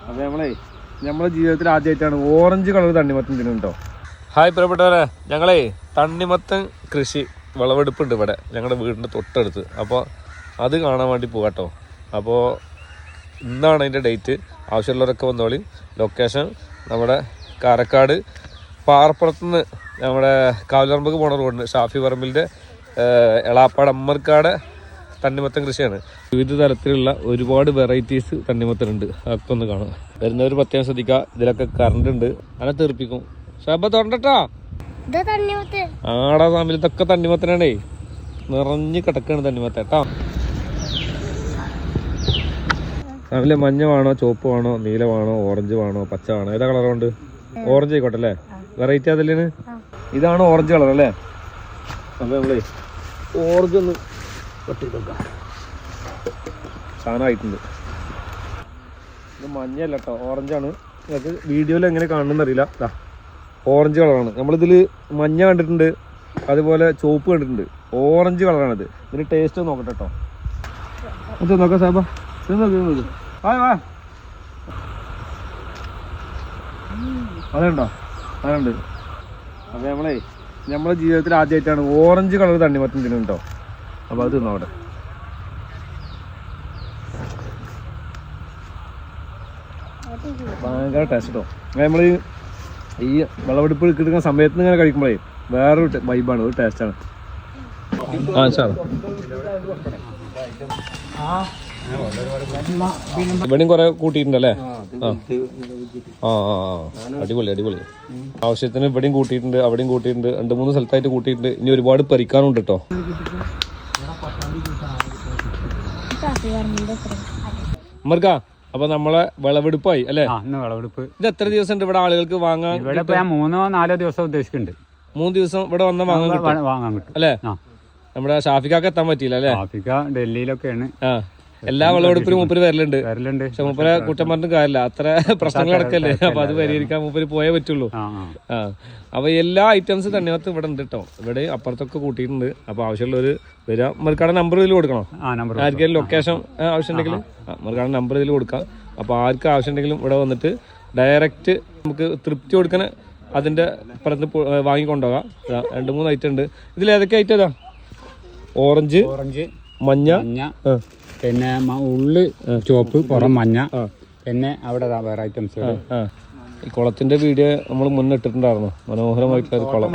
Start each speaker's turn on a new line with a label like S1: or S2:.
S1: അപ്പൊ നമ്മളെ ജീവിതത്തിൽ ആദ്യമായിട്ടാണ് ഓറഞ്ച് കളർ തണ്ണിമത്തൻ തിന്നുണ്ടോ. ഹായ് പ്രിയപ്പെട്ടവരെ, ഞങ്ങളെ തണ്ണിമത്തൻ കൃഷി വിളവെടുപ്പുണ്ട് ഇവിടെ ഞങ്ങളുടെ വീടിൻ്റെ തൊട്ടടുത്ത്. അപ്പോൾ അത് കാണാൻ വേണ്ടി പോകാട്ടോ. അപ്പോൾ ഇന്നാണ് അതിൻ്റെ ഡേറ്റ്. ആവശ്യമുള്ളവരൊക്കെ വന്നോളി. ലൊക്കേഷൻ നമ്മുടെ കാരക്കാട് പാറപ്പുറത്തുനിന്ന് നമ്മുടെ കാവലറമ്പക്ക് പോണ റോഡിന് ഷാഫി പറമ്പിലിൻ്റെ എളാപ്പാട് അമ്മർക്കാട് തണ്ണിമത്തൻ കൃഷിയാണ്. വിവിധ തരത്തിലുള്ള ഒരുപാട് വെറൈറ്റീസ് തണ്ണിമത്തനുണ്ട്. അതൊക്കെ ഒന്ന് കാണാം. വരുന്നവർ പ്രത്യേകം ശ്രദ്ധിക്കുക. ഇതിലൊക്കെ കറണ്ട് ഉണ്ട്, അങ്ങനെ തീർപ്പിക്കും. ഷാബ തൊണ്ടട്ടാ ആടാ സാമ്പിൽ ഇതൊക്കെ തണ്ണിമത്തനാണേ. നിറഞ്ഞ് കിടക്കാണ് തണ്ണിമത്തൻ കേട്ടോ. സാമിലെ മഞ്ഞ വേണോ, ചുവപ്പ് വേണോ, നീല വേണോ, ഓറഞ്ച് വേണോ, പച്ച വേണോ? ഏതാ കളറുണ്ട്? ഓറഞ്ച് ആയിക്കോട്ടെ അല്ലേ? വെറൈറ്റി അതിലേന് ഇതാണ് ഓറഞ്ച് കളർ അല്ലേ? അപ്പൊ നമ്മളേ ഓറഞ്ച് ഒന്ന് കട്ട് ചെയ്ത് നോക്കാം. സാധനമായിട്ടുണ്ട്. ഇത് മഞ്ഞല്ല കേട്ടോ, ഓറഞ്ചാണ്. നിങ്ങൾക്ക് വീഡിയോയിൽ എങ്ങനെ കാണണമെന്ന് അറിയില്ല. ഓറഞ്ച് കളറാണ്. നമ്മളിതിൽ മഞ്ഞ കണ്ടിട്ടുണ്ട്, അതുപോലെ ചുവപ്പ് കണ്ടിട്ടുണ്ട്. ഓറഞ്ച് കളറാണിത്. ഇതിന് ടേസ്റ്റ് നോക്കട്ടെ കേട്ടോ. അത് നോക്കാം സാബ, ഇത് അതുണ്ടോ? അതുണ്ട്. അപ്പൊ നമ്മളെ ജീവിതത്തിൽ ആദ്യമായിട്ടാണ് ഓറഞ്ച് കളർ തണ്ണിമത്തൻ തിന്നുണ്ടോ. അപ്പൊ അത് തിന്നോ അവിടെ. ഭയങ്കര ടേസ്റ്റ് കേട്ടോ. നമ്മൾ ഈ വിളവെടുപ്പ് എടുക്കുന്ന സമയത്ത് ഇങ്ങനെ കഴിക്കുമ്പോഴേ വേറൊരു വൈബാണ്, ഒരു ടേസ്റ്റാണ്. ഇവിടെയും കുറെ കൂട്ടിയിട്ടുണ്ടല്ലേ? ആ അടിപൊളി അടിപൊളി. ആവശ്യത്തിന് ഇവിടെയും കൂട്ടിയിട്ടുണ്ട്, അവിടെയും കൂട്ടിയിട്ടുണ്ട്, 2-3 സ്ഥലത്തായിട്ട് കൂട്ടിയിട്ടുണ്ട്. ഇനി ഒരുപാട് പറിക്കാനുണ്ട് കേട്ടോ. അമ്മർക്കാ, അപ്പൊ നമ്മളെ വിളവെടുപ്പായി അല്ലേ?
S2: വിളവെടുപ്പ്.
S1: ഇത് എത്ര ദിവസം ഉണ്ട് ഇവിടെ ആളുകൾക്ക് വാങ്ങാൻ?
S2: ഇവിടെ 3-4 ദിവസം ഉദ്ദേശിക്കുന്നുണ്ട്.
S1: 3 ദിവസം ഇവിടെ വന്ന വാങ്ങാൻ കിട്ടും അല്ലേ? നമ്മുടെ ഷാഫിക്കാക്ക് എത്താൻ പറ്റിയില്ല അല്ലേ?
S2: ഷാഫിക്ക ഡൽഹിയിലൊക്കെയാണ്.
S1: എല്ലാ വിളവെടുപ്പിനും മൂപ്പര് വരലുണ്ട്. പക്ഷെ മൂപ്പരെ കുറ്റം പറഞ്ഞിട്ട് കാര്യമില്ല, അത്ര പ്രശ്നങ്ങൾ നടക്കല്ലേ. അപ്പൊ അത് പരിഹരിക്കാൻ മൂപ്പര് പോയേ പറ്റുള്ളൂ. അപ്പൊ എല്ലാ ഐറ്റംസ് തണ്ണിമത്തൻ ഇവിടെ ഉണ്ട് കേട്ടോ. ഇവിടെ അപ്പുറത്തൊക്കെ കൂട്ടിയിട്ടുണ്ട്. അപ്പൊ ആവശ്യമുള്ളവര് വരാം. മർക്കാട് നമ്പർ ഇതിൽ കൊടുക്കണോ? ആർക്കെങ്കിലും ലൊക്കേഷൻ ആവശ്യമുണ്ടെങ്കിൽ മർക്കാട് നമ്പർ ഇതിൽ കൊടുക്കാം. അപ്പൊ ആർക്ക് ആവശ്യമുണ്ടെങ്കിലും ഇവിടെ വന്നിട്ട് ഡയറക്റ്റ് നമുക്ക് തൃപ്തി കൊടുക്കാൻ അതിന്റെ പുറത്ത് വാങ്ങിക്കൊണ്ടുപോകാം. 2-3 ഐറ്റം ഉണ്ട്. ഇതിൽ ഏതൊക്കെ ഐറ്റം ഏതാ? ഓറഞ്ച്, മഞ്ഞ,
S2: പിന്നെ ഉള്ളി ചുവപ്പ്, പുറം മഞ്ഞ, പിന്നെ അവിടെ വേറെ ഐറ്റംസ്.
S1: ഈ കുളത്തിന്റെ വീഡിയോ നമ്മൾ മുന്നിട്ടിട്ടുണ്ടായിരുന്നു. മനോഹരമായിട്ടുള്ള ഒരു കുളം.